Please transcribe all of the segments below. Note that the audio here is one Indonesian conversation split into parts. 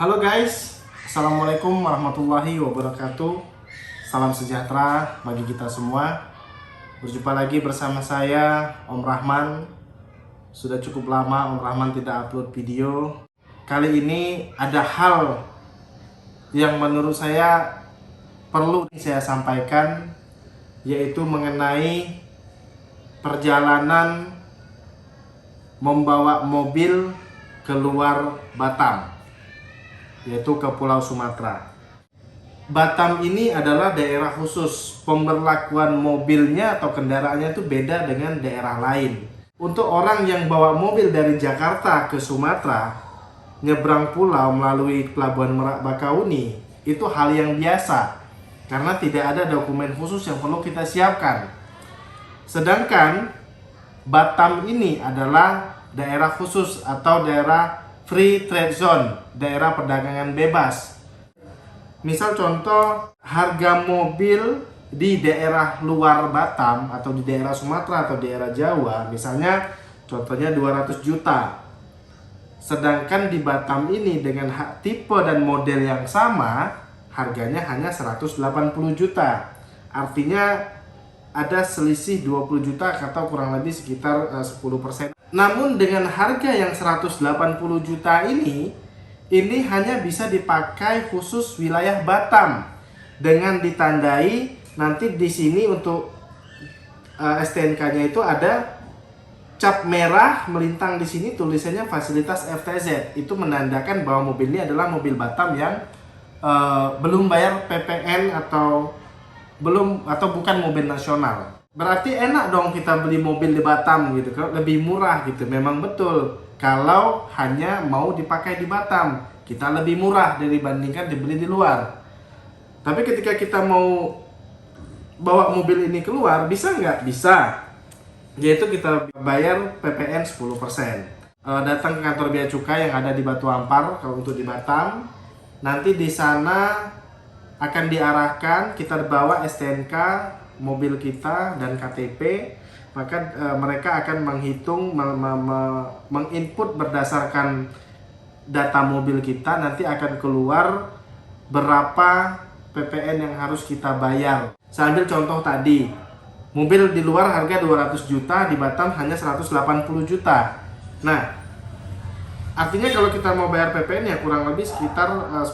Halo guys, Assalamualaikum warahmatullahi wabarakatuh. Salam sejahtera bagi kita semua. Berjumpa lagi bersama saya, Om Rahman. Sudah cukup lama Om Rahman tidak upload video. Kali ini ada hal yang menurut saya perlu saya sampaikan, yaitu mengenai perjalanan membawa mobil keluar Batam, yaitu ke Pulau Sumatera. Batam ini adalah daerah khusus. Pemberlakuan mobilnya atau kendaraannya itu beda dengan daerah lain. Untuk orang yang bawa mobil dari Jakarta ke Sumatera, nyebrang pulau melalui Pelabuhan Merak Bakauni, itu hal yang biasa karena tidak ada dokumen khusus yang perlu kita siapkan. Sedangkan Batam ini adalah daerah khusus atau daerah Free Trade Zone, daerah perdagangan bebas. Misal contoh, harga mobil di daerah luar Batam atau di daerah Sumatera atau daerah Jawa, misalnya contohnya 200 juta. Sedangkan di Batam ini dengan tipe dan model yang sama, harganya hanya 180 juta. Artinya ada selisih 20 juta atau kurang lebih sekitar 10%. Namun dengan harga yang 180 juta ini hanya bisa dipakai khusus wilayah Batam dengan ditandai nanti di sini untuk STNK-nya itu ada cap merah melintang di sini tulisannya fasilitas FTZ. Itu menandakan bahwa mobil ini adalah mobil Batam yang belum bayar PPN atau bukan mobil nasional. Berarti enak dong kita beli mobil di Batam gitu, lebih murah gitu. Memang betul, kalau hanya mau dipakai di Batam, kita lebih murah dibandingkan dibeli di luar. Tapi ketika kita mau bawa mobil ini keluar, bisa nggak? Bisa. Yaitu kita bayar PPN 10%. Datang ke kantor Bea Cukai yang ada di Batu Ampar kalau untuk di Batam. Nanti di sana akan diarahkan, kita bawa STNK mobil kita dan KTP, maka mereka akan menghitung, menginput berdasarkan data mobil kita, nanti akan keluar berapa PPN yang harus kita bayar. Saya ambil contoh tadi, mobil di luar harga 200 juta, di Batam hanya 180 juta. Nah, artinya kalau kita mau bayar PPN ya kurang lebih sekitar 10%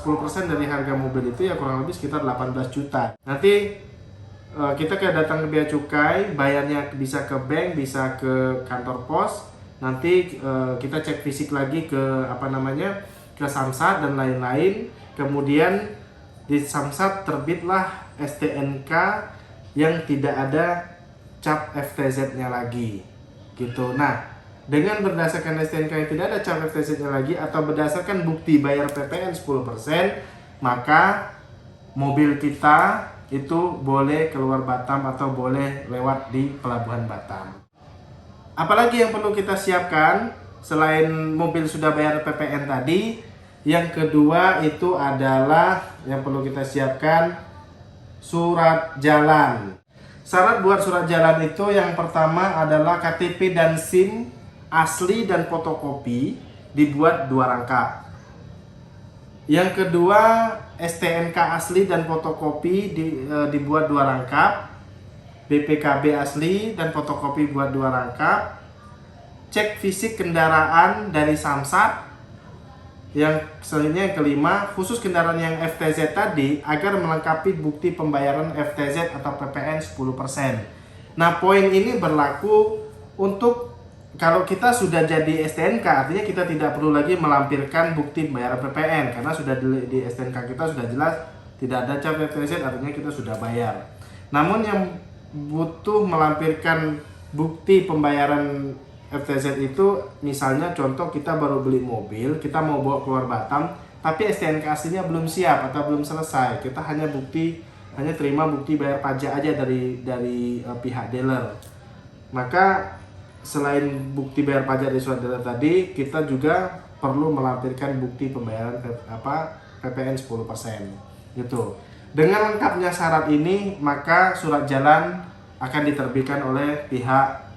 dari harga mobil itu ya kurang lebih sekitar 18 juta. Nanti kita datang ke Bea Cukai, bayarnya bisa ke bank, bisa ke kantor pos. Nanti kita cek fisik lagi ke ke Samsat dan lain-lain. Kemudian di Samsat terbitlah STNK yang tidak ada cap FTZ-nya lagi. Gitu. Nah, dengan berdasarkan STNK yang tidak ada cap FTZ-nya lagi atau berdasarkan bukti bayar PPN 10%, maka mobil kita itu boleh keluar Batam atau boleh lewat di Pelabuhan Batam. Apalagi yang perlu kita siapkan selain mobil sudah bayar PPN tadi, yang kedua itu adalah yang perlu kita siapkan surat jalan. Syarat buat surat jalan itu yang pertama adalah KTP dan SIM asli dan fotokopi dibuat 2 rangkap. Yang kedua, STNK asli dan fotokopi dibuat 2 rangkap. BPKB asli dan fotokopi buat 2 rangkap. Cek fisik kendaraan dari Samsat. Yang selanjutnya yang kelima, khusus kendaraan yang FTZ tadi agar melengkapi bukti pembayaran FTZ atau PPN 10%. Nah, poin ini berlaku untuk kalau kita sudah jadi STNK, artinya kita tidak perlu lagi melampirkan bukti bayaran PPN karena sudah di STNK kita sudah jelas tidak ada cap FTZ, artinya kita sudah bayar. Namun yang butuh melampirkan bukti pembayaran FTZ itu, misalnya contoh kita baru beli mobil, kita mau bawa keluar Batam, tapi STNK aslinya belum siap atau belum selesai. Kita hanya terima bukti bayar pajak aja dari pihak dealer. Maka selain bukti bayar pajak dari surat jalan tadi, kita juga perlu melampirkan bukti pembayaran PPN 10% gitu. Dengan lengkapnya syarat ini, maka surat jalan akan diterbitkan oleh pihak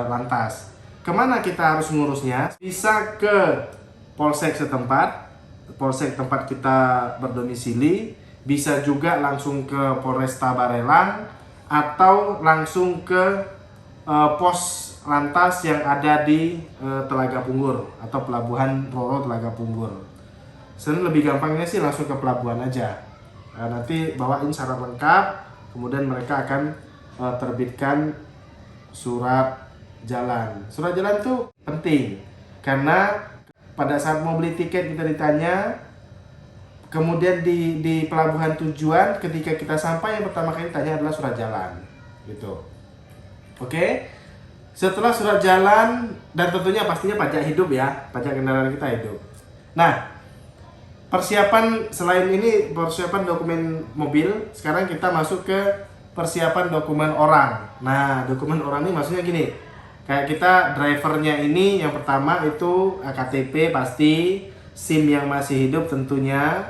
Lantas. Kemana kita harus ngurusnya? Bisa ke polsek setempat Polsek tempat kita berdomisili, bisa juga langsung ke Polresta Barelang atau langsung ke pos lantas yang ada di Telaga Punggur atau Pelabuhan Roro Telaga Punggur. Sebenarnya lebih gampangnya sih langsung ke pelabuhan aja. Nanti bawain syarat lengkap, kemudian mereka akan terbitkan surat jalan. Surat jalan itu penting karena pada saat mau beli tiket kita ditanya, kemudian di pelabuhan tujuan ketika kita sampai yang pertama kali ditanya adalah surat jalan, gitu. Oke, setelah surat jalan dan tentunya pastinya pajak hidup ya, pajak kendaraan kita hidup. Nah, persiapan selain ini persiapan dokumen mobil, sekarang kita masuk ke persiapan dokumen orang. Nah, dokumen orang ini maksudnya gini. Kayak kita drivernya ini yang pertama itu KTP pasti, SIM yang masih hidup tentunya,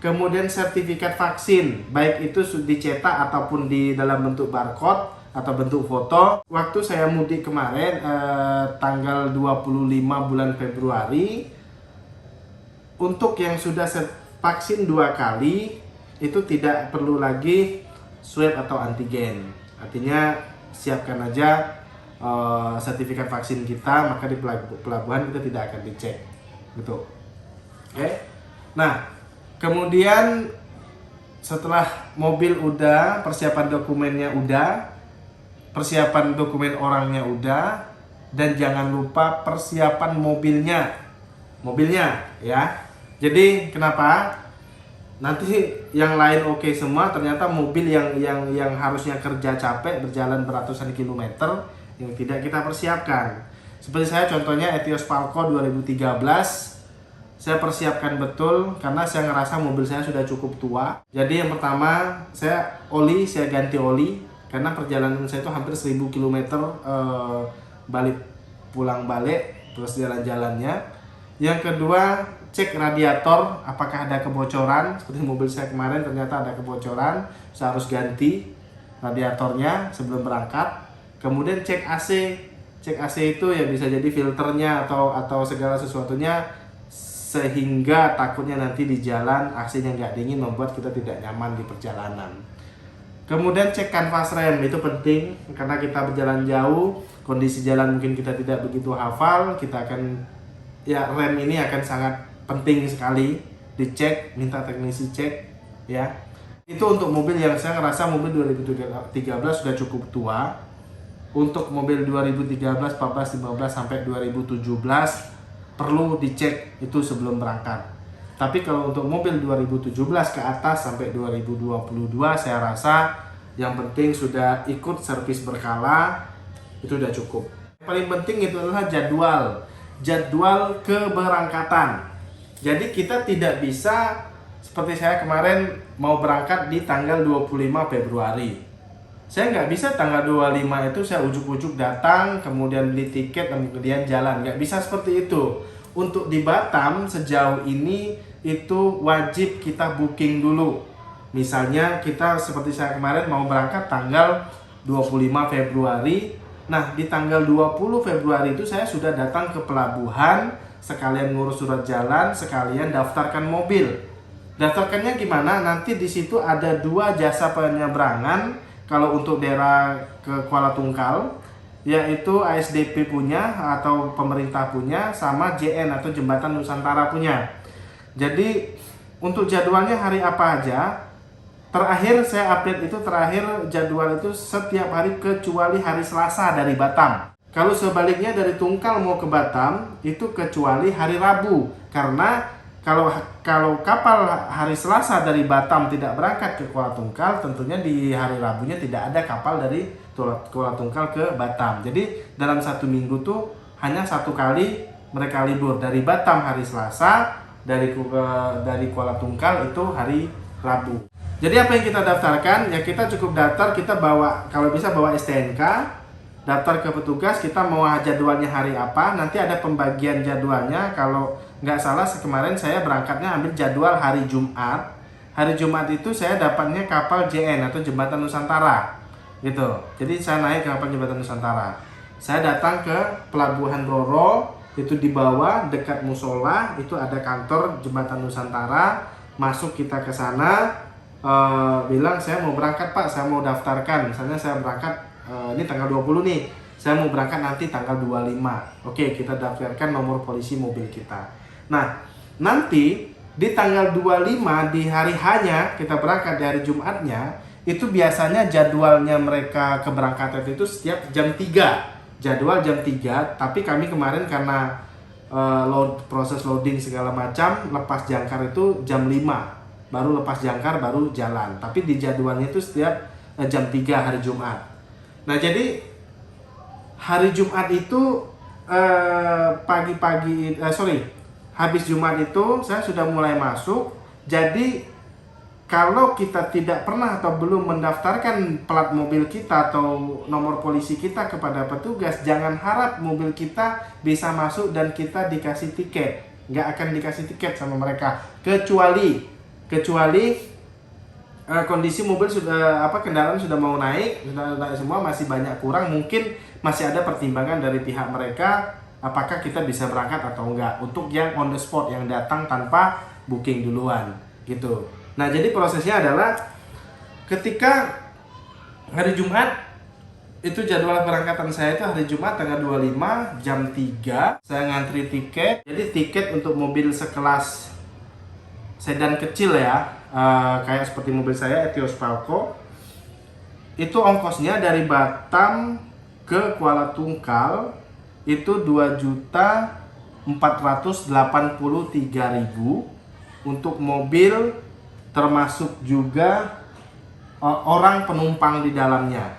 kemudian sertifikat vaksin, baik itu dicetak ataupun di dalam bentuk barcode atau bentuk foto. Waktu saya mudik kemarin tanggal 25 bulan Februari, untuk yang sudah vaksin 2 kali itu tidak perlu lagi swab atau antigen. Artinya siapkan aja sertifikat vaksin kita, maka di pelabuhan kita tidak akan dicek, gitu. Oke. Nah, kemudian setelah mobil udah, persiapan dokumennya udah, persiapan dokumen orangnya udah, dan jangan lupa persiapan mobilnya ya. Jadi kenapa? Nanti yang lain oke semua, ternyata mobil yang harusnya kerja capek berjalan beratusan kilometer yang tidak kita persiapkan. Seperti saya contohnya Etios Falco 2013, saya persiapkan betul karena saya ngerasa mobil saya sudah cukup tua. Jadi yang pertama saya ganti oli karena perjalanan saya itu hampir 1000 km balik pulang balik terus jalan-jalannya. Yang kedua, cek radiator apakah ada kebocoran. Seperti mobil saya kemarin ternyata ada kebocoran, saya harus ganti radiatornya sebelum berangkat. Kemudian cek AC. Cek AC itu ya bisa jadi filternya atau segala sesuatunya, sehingga takutnya nanti di jalan AC-nya nggak dingin membuat kita tidak nyaman di perjalanan. Kemudian cek kanvas rem, itu penting karena kita berjalan jauh, kondisi jalan mungkin kita tidak begitu hafal, kita akan rem ini akan sangat penting sekali dicek, minta teknisi cek ya. Itu untuk mobil yang saya ngerasa mobil 2013 sudah cukup tua. Untuk mobil 2013, 14, 15 sampai 2017 perlu dicek itu sebelum berangkat. Tapi kalau untuk mobil 2017 ke atas sampai 2022 saya rasa yang penting sudah ikut servis berkala, itu sudah cukup. Yang paling penting itu adalah jadwal keberangkatan. Jadi kita tidak bisa seperti saya kemarin mau berangkat di tanggal 25 Februari. Saya nggak bisa tanggal 25 itu saya ujuk-ujuk datang, kemudian beli tiket, dan kemudian jalan. Nggak bisa seperti itu. Untuk di Batam sejauh ini itu wajib kita booking dulu. Misalnya kita seperti saya kemarin mau berangkat tanggal 25 Februari. Nah, di tanggal 20 Februari itu saya sudah datang ke pelabuhan, sekalian ngurus surat jalan, sekalian daftarkan mobil. Daftarkannya gimana? Nanti di situ ada 2 jasa penyeberangan. Kalau untuk daerah ke Kuala Tungkal, yaitu ASDP punya atau pemerintah punya, sama JN atau Jembatan Nusantara punya. Jadi untuk jadwalnya hari apa aja, terakhir saya update itu jadwal itu setiap hari kecuali hari Selasa dari Batam. Kalau sebaliknya dari Tungkal mau ke Batam itu kecuali hari Rabu, karena kalau kapal hari Selasa dari Batam tidak berangkat ke Kuala Tungkal, tentunya di hari Rabunya tidak ada kapal dari Kuala Tungkal ke Batam. Jadi dalam 1 minggu tuh hanya 1 kali mereka libur, dari Batam hari Selasa, dari Kuala Tungkal itu hari Rabu. Jadi apa yang kita daftarkan? Ya kita cukup daftar, kita bawa, kalau bisa bawa STNK, daftar ke petugas, kita mau jadwalnya hari apa, nanti ada pembagian jadwalnya. Kalau nggak salah kemarin saya berangkatnya ambil jadwal hari Jumat. Hari Jumat itu saya dapatnya kapal JN atau Jembatan Nusantara gitu. Jadi saya naik ke kapal Jembatan Nusantara, saya datang ke Pelabuhan Roro, itu di bawah dekat musola itu ada kantor Jembatan Nusantara. Masuk kita ke sana, bilang saya mau berangkat Pak, saya mau daftarkan. Misalnya saya berangkat ini tanggal 20 nih, saya mau berangkat nanti tanggal 25. Oke, kita daftarkan nomor polisi mobil kita. Nah, nanti di tanggal 25 di hari hanya kita berangkat di hari Jumatnya, itu biasanya jadwalnya mereka keberangkatan itu setiap jam 3. Jadwal jam 3, tapi kami kemarin karena proses loading segala macam, lepas jangkar itu jam 5. Baru lepas jangkar baru jalan. Tapi di jadwalnya itu setiap jam 3 hari Jumat. Nah, jadi hari Jumat itu habis Jumat itu saya sudah mulai masuk. Jadi kalau kita tidak pernah atau belum mendaftarkan plat mobil kita atau nomor polisi kita kepada petugas, jangan harap mobil kita bisa masuk dan kita dikasih tiket. Nggak akan dikasih tiket sama mereka, kecuali kondisi mobil sudah kendaraan sudah mau naik semua, masih banyak kurang, mungkin masih ada pertimbangan dari pihak mereka apakah kita bisa berangkat atau enggak untuk yang on the spot, yang datang tanpa booking duluan gitu. Nah, jadi prosesnya adalah ketika hari Jumat itu jadwal keberangkatan saya itu hari Jumat tanggal 25 jam 3 saya ngantri tiket. Jadi tiket untuk mobil sekelas sedan kecil ya, kayak seperti mobil saya Etios Falco, itu ongkosnya dari Batam ke Kuala Tungkal itu 2.483.000 untuk mobil, termasuk juga orang penumpang di dalamnya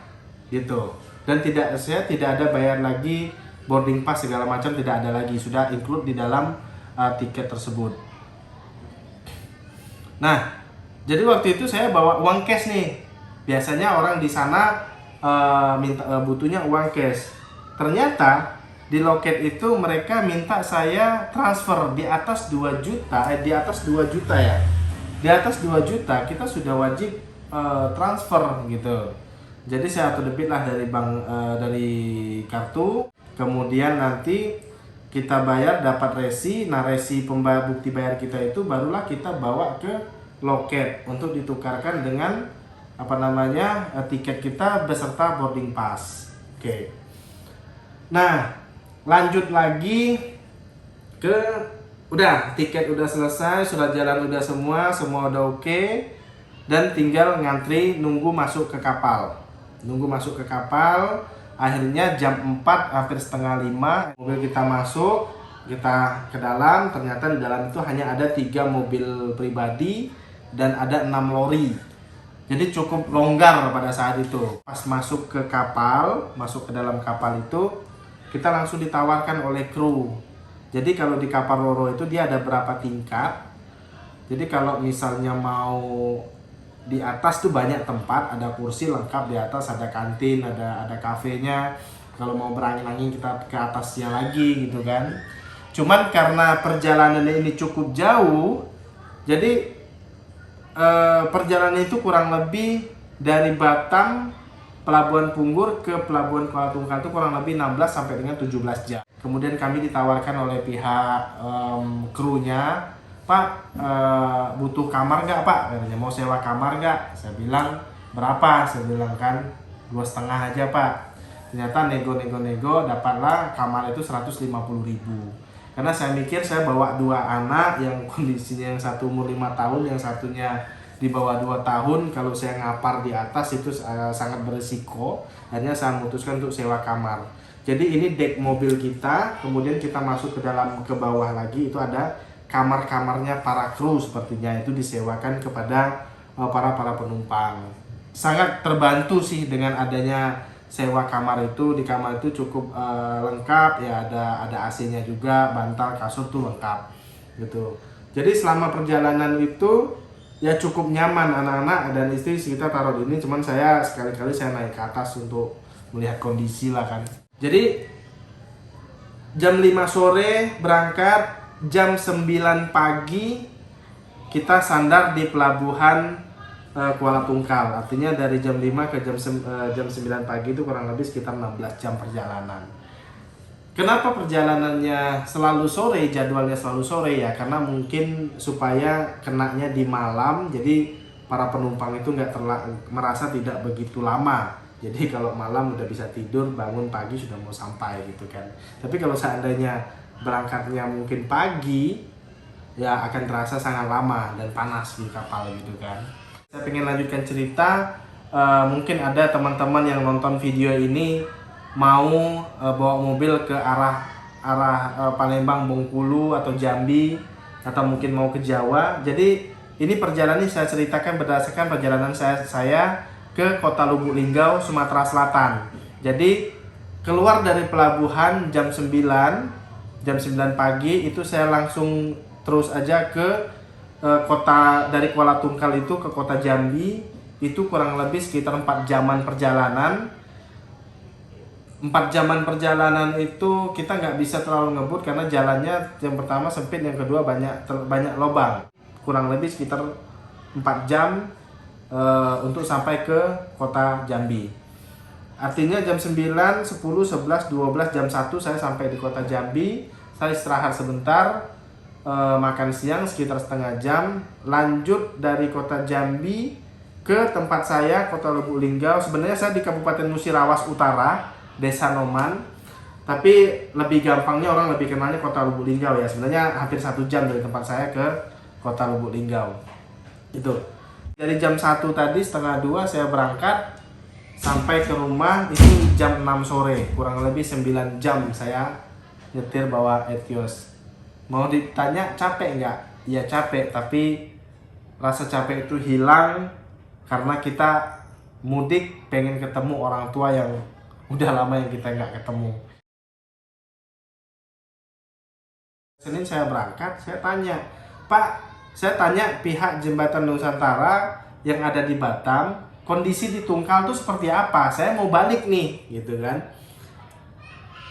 gitu. Dan saya tidak ada bayar lagi boarding pass segala macam, tidak ada lagi, sudah include di dalam tiket tersebut. Nah, jadi waktu itu saya bawa uang cash nih. Biasanya orang di sana butuhnya uang cash. Ternyata di loket itu mereka minta saya transfer di atas 2 juta, di atas 2 juta ya. Di atas 2 juta kita sudah wajib transfer gitu. Jadi saya auto debit lah dari bank, dari kartu. Kemudian nanti kita bayar, dapat resi. Nah, resi bukti bayar kita itu barulah kita bawa ke loket untuk ditukarkan dengan tiket kita beserta boarding pass. Oke. Nah, lanjut lagi ke tiket udah selesai, surat jalan udah semua udah oke, dan tinggal ngantri nunggu masuk ke kapal. Akhirnya jam 4 hampir setengah 5 mobil kita masuk, kita ke dalam. Ternyata di dalam itu hanya ada 3 mobil pribadi dan ada 6 lori. Jadi cukup longgar pada saat itu. Pas masuk ke kapal, masuk ke dalam kapal itu, kita langsung ditawarkan oleh kru. Jadi kalau di kapal Roro itu dia ada berapa tingkat. Jadi kalau misalnya mau di atas tuh banyak tempat, ada kursi lengkap di atas, ada kantin, ada kafenya. Kalau mau berangin-angin kita ke atasnya lagi gitu kan. Cuman karena perjalanannya ini cukup jauh, jadi perjalanan itu kurang lebih dari Batam Pelabuhan Punggur ke Pelabuhan Kuala Tungkal itu kurang lebih 16 sampai dengan 17 jam. Kemudian kami ditawarkan oleh pihak krunya, Pak, butuh kamar nggak Pak? Katanya, mau sewa kamar nggak? Saya bilang, berapa? Saya bilang kan 2,5 aja Pak. Ternyata nego dapatlah kamar itu 150.000. Karena saya mikir saya bawa 2 anak yang kondisinya yang satu umur 5 tahun, yang satunya di bawah 2 tahun, kalau saya ngapar di atas itu sangat berisiko. Akhirnya saya memutuskan untuk sewa kamar. Jadi ini deck mobil kita, kemudian kita masuk ke bawah lagi, itu ada kamar-kamarnya para kru sepertinya, itu disewakan kepada para penumpang. Sangat terbantu sih dengan adanya sewa kamar itu. Di kamar itu cukup lengkap ya, ada AC-nya juga, bantal, kasur tuh lengkap gitu. Jadi selama perjalanan itu ya cukup nyaman, anak-anak dan istri kita taruh di ini, cuman saya sekali-kali saya naik ke atas untuk melihat kondisi lah kan. Jadi jam 5 sore berangkat, jam 9 pagi kita sandar di pelabuhan Kuala Tungkal. Artinya dari jam 5 ke jam 9 pagi itu kurang lebih sekitar 16 jam perjalanan. Kenapa perjalanannya selalu sore, jadwalnya selalu sore ya? Karena mungkin supaya kenanya di malam, jadi para penumpang itu nggak merasa tidak begitu lama. Jadi kalau malam udah bisa tidur, bangun pagi sudah mau sampai gitu kan. Tapi kalau seandainya berangkatnya mungkin pagi, ya akan terasa sangat lama dan panas di kapal gitu kan. Saya pengen lanjutkan cerita. Mungkin ada teman-teman yang nonton video ini mau bawa mobil ke arah Palembang, Bengkulu atau Jambi, atau mungkin mau ke Jawa. Jadi ini perjalanan saya ceritakan berdasarkan perjalanan saya ke Kota Lubuk Linggau, Sumatera Selatan. Jadi keluar dari pelabuhan jam 9 pagi itu saya langsung terus aja ke kota, dari Kuala Tungkal itu ke kota Jambi. Itu kurang lebih sekitar 4 jaman perjalanan. 4 jaman perjalanan itu kita nggak bisa terlalu ngebut karena jalannya yang pertama sempit, yang kedua banyak lubang. Kurang lebih sekitar 4 jam untuk sampai ke kota Jambi. Artinya jam 9, 10, 11, 12, jam 1 saya sampai di kota Jambi. Saya istirahat sebentar, makan siang sekitar setengah jam, lanjut dari kota Jambi ke tempat saya, Kota Lubuk Linggau. Sebenarnya saya di Kabupaten Musirawas Utara, Desa Noman, tapi lebih gampangnya orang lebih kenalnya Kota Lubuk Linggau ya. Sebenarnya hampir 1 jam dari tempat saya ke Kota Lubuk Linggau. Itu dari jam 1 tadi, setengah 2 saya berangkat, sampai ke rumah itu jam 6 sore. Kurang lebih 9 jam saya nyetir bawa Etios. Mau ditanya capek nggak? Ya capek, tapi rasa capek itu hilang karena kita mudik pengen ketemu orang tua yang udah lama yang kita nggak ketemu. Senin saya berangkat, saya tanya, Pak, saya tanya pihak Jembatan Nusantara yang ada di Batam, kondisi di Tungkal tuh seperti apa? Saya mau balik nih, gitu kan.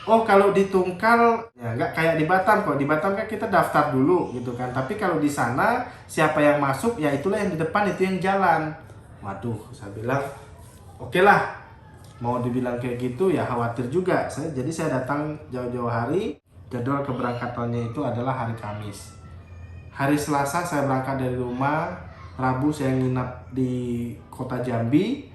Oh, kalau di Tungkal ya nggak kayak di Batam kok. Di Batam kan kita daftar dulu gitu kan. Tapi kalau di sana siapa yang masuk ya itulah yang di depan, itu yang jalan. Waduh, saya bilang oke lah. Mau dibilang kayak gitu ya khawatir juga. Jadi saya datang jauh-jauh hari. Jadwal keberangkatannya itu adalah hari Kamis. Hari Selasa saya berangkat dari rumah. Rabu saya nginap di kota Jambi.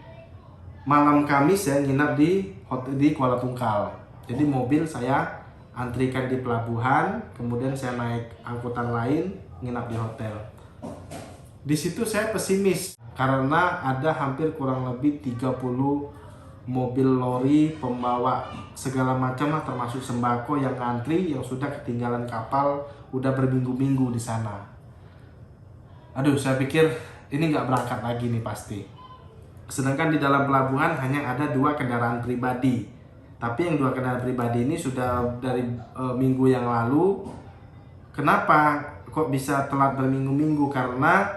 Malam Kamis saya nginap di Kuala Tungkal. Jadi mobil saya antrikan di pelabuhan, kemudian saya naik angkutan lain, nginap di hotel. Di situ saya pesimis karena ada hampir kurang lebih 30 mobil lori pembawa segala macam lah, termasuk sembako yang ngantri, yang sudah ketinggalan kapal, udah berminggu-minggu di sana. Aduh, saya pikir ini nggak berangkat lagi nih pasti. Sedangkan di dalam pelabuhan hanya ada 2 kendaraan pribadi. Tapi yang 2 kendaraan pribadi ini sudah dari minggu yang lalu. Kenapa kok bisa telat berminggu-minggu? Karena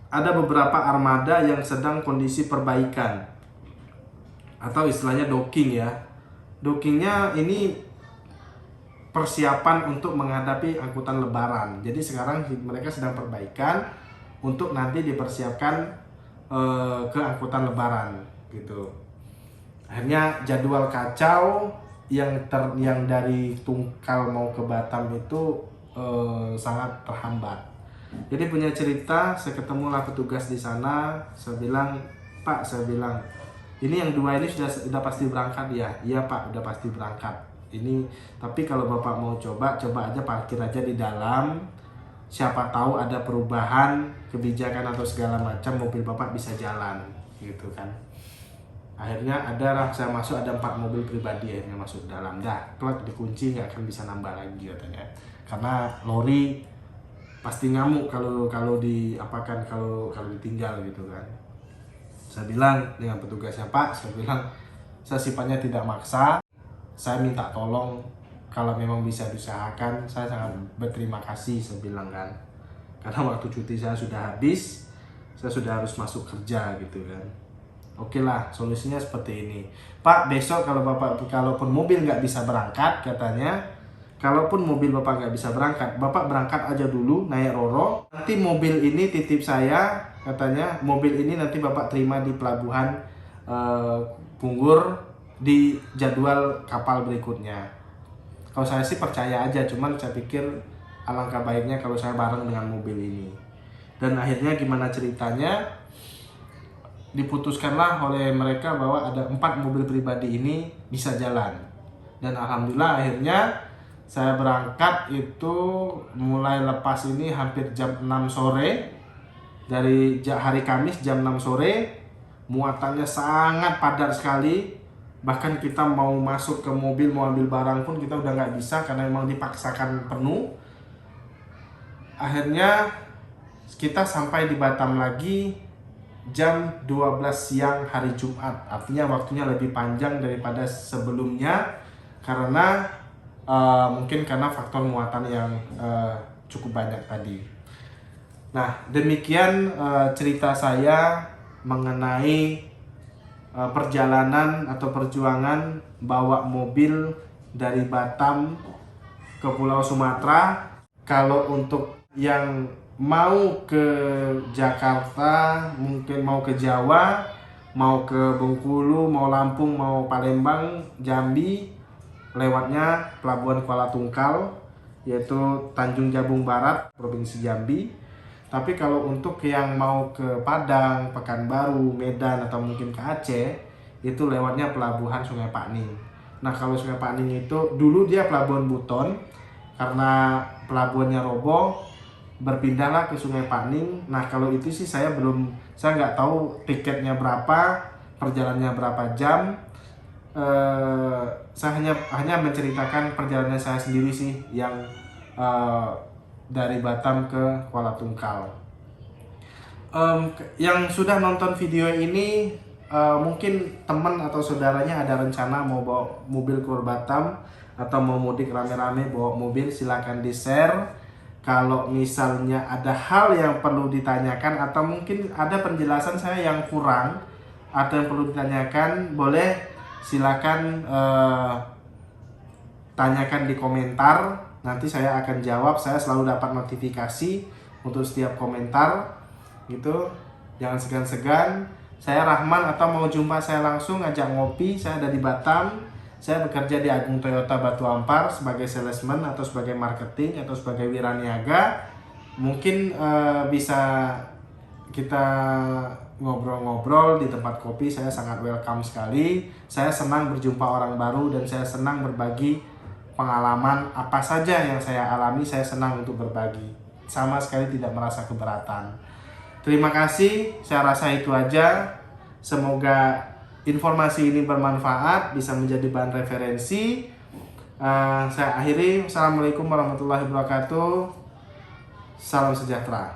ada beberapa armada yang sedang kondisi perbaikan, atau istilahnya docking ya. Dockingnya ini persiapan untuk menghadapi angkutan lebaran. Jadi sekarang mereka sedang perbaikan untuk nanti dipersiapkan ke angkutan lebaran gitu. Akhirnya jadwal kacau yang dari Tungkal mau ke Batam itu sangat terhambat. Jadi punya cerita, saya ketemulah petugas di sana. Saya bilang, Pak, ini yang 2 ini sudah pasti berangkat ya? Iya Pak, udah pasti berangkat. Ini tapi kalau Bapak mau coba aja parkir aja di dalam. Siapa tahu ada perubahan kebijakan atau segala macam, mobil Bapak bisa jalan gitu kan. Akhirnya saya masuk, ada 4 mobil pribadi akhirnya masuk dalam. Dah, plug dikunci, nggak akan bisa nambah lagi katanya. Karena lori pasti ngamuk kalau ditinggal gitu kan. Saya bilang dengan petugasnya, Pak, saya sifatnya tidak maksa. Saya minta tolong kalau memang bisa diusahakan, saya sangat berterima kasih, saya bilang kan. Karena waktu cuti saya sudah habis, saya sudah harus masuk kerja gitu kan. Oke lah, solusinya seperti ini. Pak, besok kalaupun mobil nggak bisa berangkat, katanya, kalaupun mobil Bapak nggak bisa berangkat, Bapak berangkat aja dulu, naik Roro. Nanti mobil ini titip saya, katanya, mobil ini nanti Bapak terima di pelabuhan Punggur di jadwal kapal berikutnya. Kalau saya sih percaya aja, cuman saya pikir alangkah baiknya kalau saya bareng dengan mobil ini. Dan akhirnya gimana ceritanya, diputuskanlah oleh mereka bahwa ada 4 mobil pribadi ini bisa jalan. Dan alhamdulillah akhirnya saya berangkat itu mulai lepas ini hampir jam 6 sore. Dari hari Kamis jam 6 sore, muatannya sangat padat sekali. Bahkan kita mau masuk ke mobil, mau ambil barang pun kita udah nggak bisa karena memang dipaksakan penuh. Akhirnya kita sampai di Batam lagi jam 12 siang hari Jumat. Artinya waktunya lebih panjang daripada sebelumnya karena mungkin karena faktor muatan yang cukup banyak tadi. Nah, demikian cerita saya mengenai perjalanan atau perjuangan bawa mobil dari Batam ke Pulau Sumatera. Kalau untuk yang mau ke Jakarta, mungkin mau ke Jawa, mau ke Bengkulu, mau Lampung, mau Palembang, Jambi, lewatnya Pelabuhan Kuala Tungkal, yaitu Tanjung Jabung Barat, Provinsi Jambi. Tapi kalau untuk yang mau ke Padang, Pekanbaru, Medan, atau mungkin ke Aceh, itu lewatnya Pelabuhan Sungai Pakning. Nah, kalau Sungai Pakning itu dulu dia Pelabuhan Buton, karena pelabuhannya roboh, berpindahlah ke Sungai Pakning. Nah, kalau itu sih saya nggak tahu tiketnya berapa, perjalanannya berapa jam. Saya hanya menceritakan perjalanan saya sendiri sih yang dari Batam ke Kuala Tungkal. Yang sudah nonton video ini, mungkin teman atau saudaranya ada rencana mau bawa mobil ke Batam atau mau mudik rame-rame bawa mobil, silakan di-share. Kalau misalnya ada hal yang perlu ditanyakan atau mungkin ada penjelasan saya yang kurang atau yang perlu ditanyakan, boleh silakan tanyakan di komentar. Nanti saya akan jawab. Saya selalu dapat notifikasi untuk setiap komentar gitu. Jangan segan-segan. Saya Rahman, atau mau jumpa saya langsung, ngajak ngopi. Saya ada di Batam. Saya bekerja di Agung Toyota Batu Ampar sebagai salesman atau sebagai marketing atau sebagai wiraniaga. Mungkin bisa kita ngobrol-ngobrol di tempat kopi. Saya sangat welcome sekali. Saya senang berjumpa orang baru dan saya senang berbagi pengalaman apa saja yang saya alami. Saya senang untuk berbagi, sama sekali tidak merasa keberatan. Terima kasih, saya rasa itu aja. Semoga informasi ini bermanfaat, bisa menjadi bahan referensi. Saya akhiri. Assalamualaikum warahmatullahi wabarakatuh. Salam sejahtera.